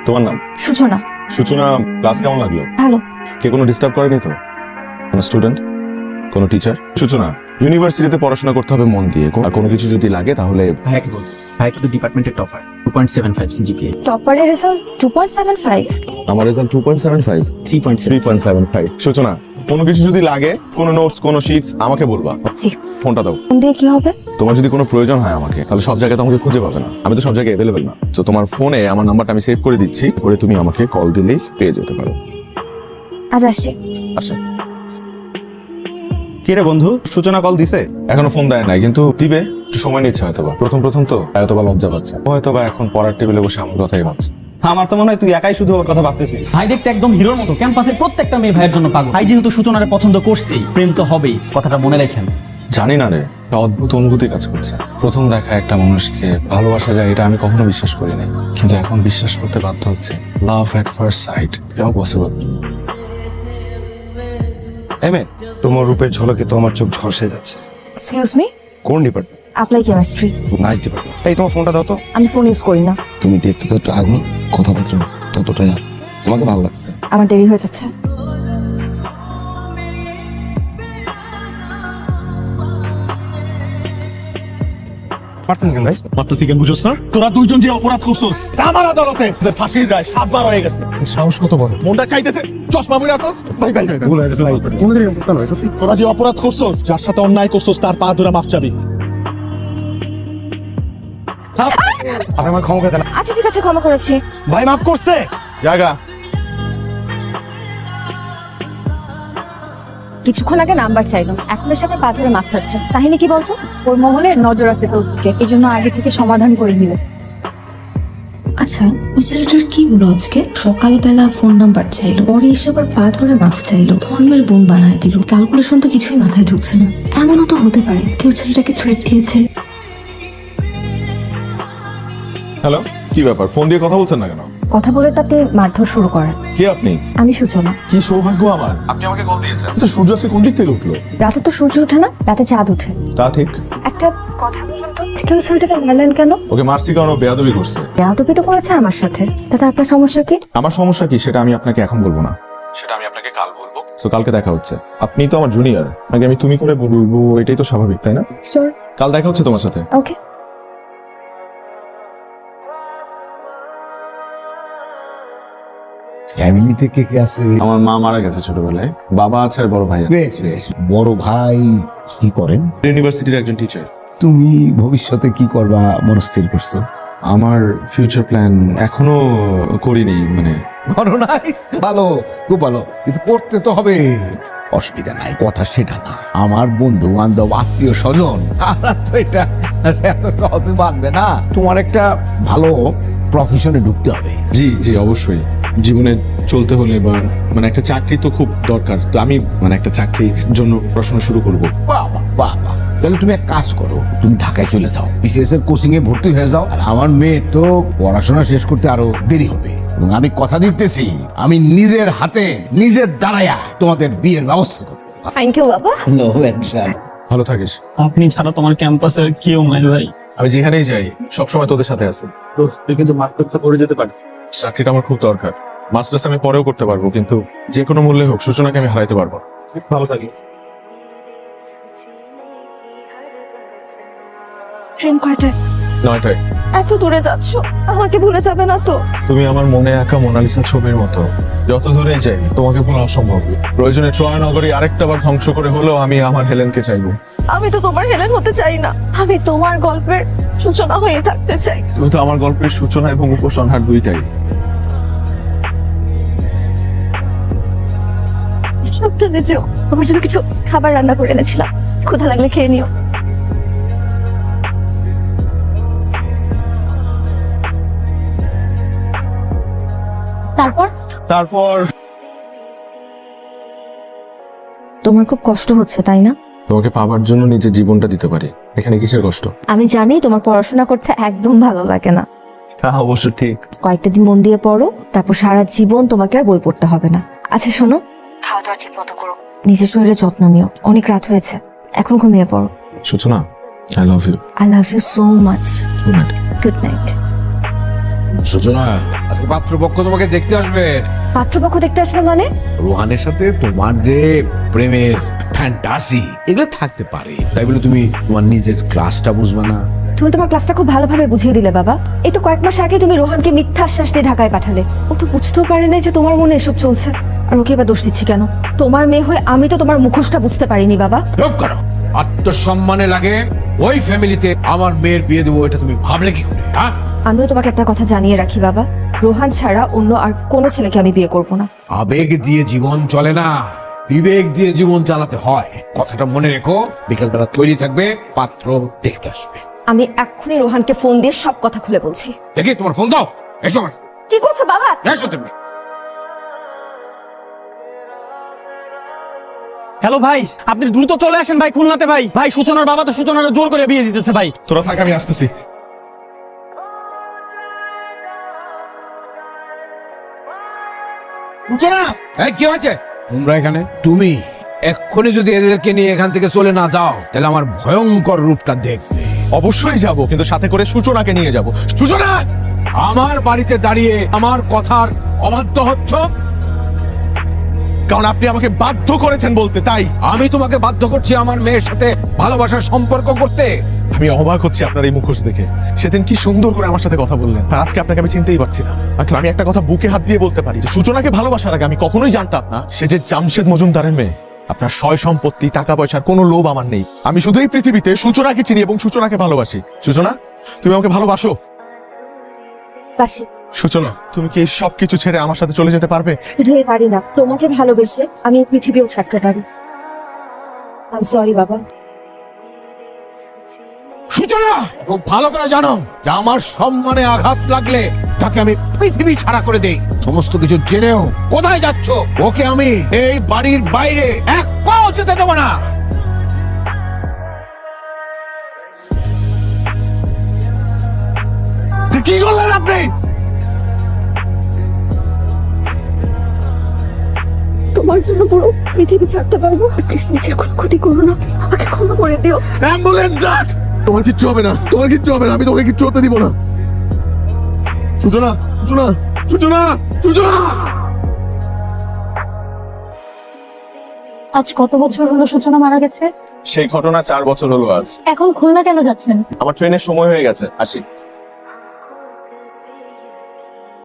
তোমার নাম? সূচনা। সূচনা, ক্লাস কেমন লাগলো? ভালো। কে কোনো ডিস্টার্ব করেনি তো? কোনো স্টুডেন্ট, কোনো টিচার? সূচনা, ইউনিভার্সিটিতে পড়াশোনা করতে হবে মন দিয়ে, আর কোনো কিছু যদি লাগে তাহলে ভাইয়াকে বল, ভাই কিন্তু ডিপার্টমেন্টের টপার, 2.75 সিজিপিএ। টপারের রেজাল্ট 2.75। আমার রেজাল্ট 2.75, 3.75। সূচনা, কোনো কিছু যদি লাগে, কোনো নোটস, কোনো শিটস, আমাকে বলবা। জি। ফোনটা দাও। ফোন দিয়ে কি হবে? তোমার যদি কোনো প্রয়োজন হয় আমাকে, তাহলে সব জায়গায় তো আমাকে খুঁজে পাবে না, আমি তো সব জায়গায় অ্যাভেলেবেল না। তো তোমার ফোনে আমার নাম্বারটা আমি সেভ করে দিচ্ছি, পরে তুমি আমাকে কল দিলেই পেয়ে যেতে পারো। আজ আসছি। আসে। কি রে বন্ধু, সূচনা কল দিছে? এখনো ফোন দেয় নাই, কিন্তু দিবে, একটু সময় নিচ্ছে হয়তোবা। প্রথম তো হয়তোবা লজ্জা পাচ্ছে, হয়তোবা এখন পড়ার টেবিলে বসে আমার কথাই ভাবছে। আমার তো মনে হয় তুই একাই শুধু ওর কথা ভাবতেছিস। ভাই দেখতে একদম হিরোর মতো, ক্যাম্পাসের প্রত্যেকটা মেয়ে ভাইয়ের জন্য পাগল। ভাই যেহেতু সূচনারে পছন্দ করছেই, প্রেম তো হবেই, কথাটা মনে রাখেন। জানি না রে, একটা অদ্ভুত অনুভূতি কাজ করছে। প্রথম দেখা একটা মানুষকে ভালোবাসা যায়, এটা আমি কখনো বিশ্বাস করি নাই, কিন্তু এখন বিশ্বাস করতে বাধ্য হচ্ছে। লাভ এট ফার্স্ট সাইট, এটাও পসিবল। এমএ, তোমার রূপের ঝলকে তো আমার চোখ ঝলসে যাচ্ছে। Excuse me. কোন department? Apply chemistry. Nice department. এই তোমার ফোনটা দাও তো। আমি ফোন ইউজ করি না। তুমি দেখতে তো একটু আগুন, কথাবার্তা ততটাই তোমাকে ভালো লাগছে। আমার দেরি হয়ে যাচ্ছে। পারছেন কেন ভাই? মাত্রাসি কেন বুঝোস না? তোরা দুইজন যে অপরাধ করছস, আমার আদালতে তোদের ফাঁসির রায় 7 বার হয়ে গেছে। সাহস কত বড়, মনটা চাইতেছে চশমা পরে আসছস। ভাই ভাই ভুল হয়ে গেছে ভাই, কোনদিন এরকম করতে নয়। সত্যি তোরা যে অপরাধ করছস, যার সাথে অন্যায় করছস, তার পা ধরে মাফ চাবি। আপনি আমার ক্ষমা করে দেন। আচ্ছা ঠিক আছে, ক্ষমা করেছি। ভাই মাফ করছে। জায়গা। কিছুক্ষণ আগে নাম্বার চাইলাম, এখন এসে আবার পা ধরে মাছ চাচ্ছে। কাহিনী কি বলতো? ওর মহলের নজর আছে তোর দিকে, এই জন্য আগে থেকে সমাধান করে নিল। আচ্ছা, ওই ছেলেটার কি হলো আজকে? সকালবেলা ফোন নাম্বার চাইলো, পরে এসে আবার পা ধরে মাফ চাইলো, ধর্মের বোন বানায় দিল। ক্যালকুলেশন তো কিছুই মাথায় ঢুকছে না। এমনও তো হতে পারে কেউ ছেলেটাকে থ্রেট দিয়েছে। হ্যালো, কি ব্যাপার? ফোন দিয়ে কথা বলছেন না কেন? কথা বলে তাতে মারধর শুরু করেন। কে আপনি? আমি সূচনা। কি সৌভাগ্য আমার, আপনি আমাকে কল দিয়েছেন। আচ্ছা, সূর্য আজকে কোন দিক থেকে উঠলো? রাতে তো সূর্য ওঠে না, রাতে চাঁদ ওঠে। তা ঠিক। একটা কথা বলুন তো, কেউ ছেলেটাকে মারলেন কেন? ওকে মারছি কারণ ও বেয়াদবি করছে। বেয়াদবি তো করেছে আমার সাথে, তাতে আপনার সমস্যা কি? আমার সমস্যা কি সেটা আমি আপনাকে এখন বলবো না, সেটা আমি আপনাকে কাল বলবো। তো কালকে দেখা হচ্ছে। আপনি তো আমার জুনিয়র, আগে আমি তুমি করে বলবো, এটাই তো স্বাভাবিক, তাই না? শিওর। কাল দেখা হচ্ছে তোমার সাথে। ওকে। ফ্যামিলি থেকে কে আছে? আমার মা মারা গেছে ছোটবেলায়, বাবা আছে আর বড় ভাই। বেশ বেশ। বড় ভাই কি করেন? ইউনিভার্সিটির একজন টিচার। তুমি ভবিষ্যতে কি করবা মনস্থির করছো? আমার ফিউচার প্ল্যান এখনো করিনি, মানে করো নাই? ভালো, খুব ভালো, কিন্তু করতে তো হবে। অসুবিধা নাই, কথা সেটা না। আমার বন্ধু বান্ধব আত্মীয় স্বজন তারা তো এটা এত সহজে মানবে না। তোমার একটা ভালো প্রফেশনে ঢুকতে হবে। জি জি অবশ্যই। জীবনে চলতে হলে বা মানে একটা চাকরি তো খুব দরকার, তো আমি মানে একটা চাকরির জন্য পড়াশোনা শুরু করব। বাবা বাবা, তাহলে তুমি এক কাজ করো, তুমি ঢাকায় চলে যাও, বিসিএস এর কোচিং এ ভর্তি হয়ে যাও। আর আমার মেয়ে তো পড়াশোনা শেষ করতে আরো দেরি হবে, এবং আমি কথা দিতেছি আমি নিজের হাতে নিজের দাঁড়ায়া তোমাদের বিয়ের ব্যবস্থা করবো। থ্যাংক ইউ বাবা। ভালো থাকিস। আপনি ছাড়া তোমার ক্যাম্পাসের কেউ নাই ভাই। আমি যেখানেই যাই সবসময় তোদের সাথে আছি। তুই কিন্তু মাস্টারটা করে যেতে পারি। চাকরিটা আমার খুব দরকার। মাস্টার্স আমি পরেও করতে পারবো, কিন্তু যে কোনো মূল্যে হোক সূচনাকে আমি হারাইতে পারবো না। ভালো থাকিস। ট্রেন কয়টায়? 9টায়। এত দূরে যাচ্ছ, আমাকে ভুলে যাবে না তো? তুমি আমার মনে আঁকা মোনালিসা ছবির মতো, যত দূরে যাই তোমাকে ভোলা অসম্ভব। প্রয়োজনে ট্রয় নগরী আরেকটা বার ধ্বংস করে হলেও আমি আমার হেলেনকে চাইবো। আমি তো তোমার হেলেন হতে চাই না, আমি তোমার গল্পের সূচনা হয়ে থাকতে চাই। তুমি তো আমার গল্পের সূচনা এবং উপসংহার দুইটাই। সাবধানে যেও, তোমার জন্য কিছু খাবার রান্না করে এনেছিলাম, ক্ষুধা লাগলে খেয়ে নিও। তারপর তোমার খুব কষ্ট হচ্ছে তাই না? তোমাকে পাবার জন্য নিজের জীবনটা দিতে পারি, এখানে কিসের কষ্ট? আমি জানি তোমার পড়াশোনা করতে একদম ভালো লাগে না। তা অবশ্য ঠিক। কয়েকটা দিন মন দিয়ে পড়ো, তারপর সারা জীবন তোমাকে আর বই পড়তে হবে না। আচ্ছা শোনো, খাওয়া দাওয়া ঠিক মতো করো, নিজের শরীরে যত্ন নিও। অনেক রাত হয়েছে, এখন ঘুমিয়ে পড়ো। Suchana, I love you. I love you so much. Good night. Good night. Suchana, আজকে পাত্রপক্ষ তোমাকে দেখতে আসবে। পাত্রপক্ষ দেখতে আসবে মানে? রোহানের সাথে তোমার যে প্রেমের ফ্যান্টাসি এগুলো থাকতে পারে, তাই বলে তুমি তোমার নিজের ক্লাসটা বুঝবে না? তুমি তোমার ক্লাসটা খুব ভালোভাবে বুঝিয়ে দিলে বাবা। এই তো কয়েক মাস আগে তুমি রোহানকে মিথ্যা আশ্বাস দিয়ে ঢাকায় পাঠালে। ও তো বুঝতেও পারে না যে তোমার মনে এসব চলছে। আর ওকে এবার দোষ দিচ্ছি কেন? তোমার মেয়ে হয়ে আমি তো তোমার মুখোশটা বুঝতে পারিনি বাবা। চুপ করো। আত্মসম্মানে লাগে ওই ফ্যামিলিতে আমার মেয়ের বিয়ে দেবো, এটা তুমি ভাবলে কি করে? হ্যাঁ, আমিও তোমাকে একটা কথা জানিয়ে রাখি বাবা, রোহান ছাড়া অন্য আর কোনো ছেলেকে আমি বিয়ে করব না। আবেগ দিয়ে জীবন চলে না, বিবেক দিয়ে জীবন চালাতে হয়। কথাটা মনে রেখো। বিকেলবেলা তৈরি থাকবে, পাত্র দেখতে আসবে। আমি এক্ষুনি রোহানকে ফোন দিয়ে সব কথা খুলে বলছি। দেখি তোমার ফোন দাও। এসো কি করছো বাবা? এসো তুমি। হ্যালো ভাই, আপনি দ্রুত চলে আসেন ভাই খুলনাতে। ভাই ভাই সূচনার বাবা তো সূচনার জোর করে বিয়ে দিতেছে ভাই। তোরা থাক, আমি আসতেছি। সূচনা, এই কি হয়েছে? তোমরা এখানে? তুমি এক্ষুনি যদি এদেরকে নিয়ে এখান থেকে চলে না যাও, তাহলে আমার ভয়ঙ্কর রূপটা দেখবে। অবশ্যই যাব, কিন্তু সাথে করে সূচনাকে নিয়ে যাব। সূচনা, আমার বাড়িতে দাঁড়িয়ে আমার কথার অবাধ্য হচ্ছ। কারণ আপনি আমাকে বাধ্য করেছেন বলতে, তাই আমি তোমাকে বাধ্য করছি আমার মেয়ের সাথে ভালোবাসার সম্পর্ক করতে। আমি অবাক হচ্ছি আপনার এই মুখোশ দেখে। সেদিন কি সুন্দর করে আমার সাথে কথা বললেন, আর আজকে আপনাকে আমি চিনতেই পারছি না। আসলে আমি একটা কথা বুকে হাত দিয়ে বলতে পারি যে সূচনাকে ভালোবাসার আগে আমি কখনোই জানতাম না সে যে জামশেদ মজুমদারের মেয়ে। আপনার সয় সম্পত্তি, টাকা পয়সার কোনো লোভ আমার নেই। আমি শুধু এই পৃথিবীতে সূচনাকে চিনি এবং সূচনাকে ভালোবাসি। সূচনা, তুমি আমাকে ভালোবাসো? বাসি। সূচনা, তুমি কি এই সব কিছু ছেড়ে আমার সাথে চলে যেতে পারবে? শুধু এ পারি না, তোমাকে ভালোবেসে আমি এই পৃথিবীও ছাড়তে পারি। আই সরি বাবা। সূচনা, খুব ভালো করে জানো যে আমার সম্মানে আঘাত লাগলে তাকে আমি পৃথিবী ছাড়া করে দেই। সমস্ত কিছু জেনেও কোথায় যাচ্ছ? ওকে আমি এই বাড়ির বাইরে এক পাও যেতে দেবো না। কি করলেন আপনি? তোমার জন্য পুরো পৃথিবী ছাড়তে পারবো। প্লিজ নিজের কোনো ক্ষতি করো না, আমাকে ক্ষমা করে দিও। অ্যাম্বুলেন্স ডাক। তোমার কিচ্ছু হবে না, তোমার কিচ্ছু হবে না, আমি তোমাকে কিচ্ছু হতে দিব না। সূচনা, সূচনা, সূচনা, সূচনা। আজ কত বছর হলো সূচনা মারা গেছে? সেই ঘটনা 4 বছর হলো আজ। এখন খুলনা কেন যাচ্ছেন? আমার ট্রেনের সময় হয়ে গেছে, আসি।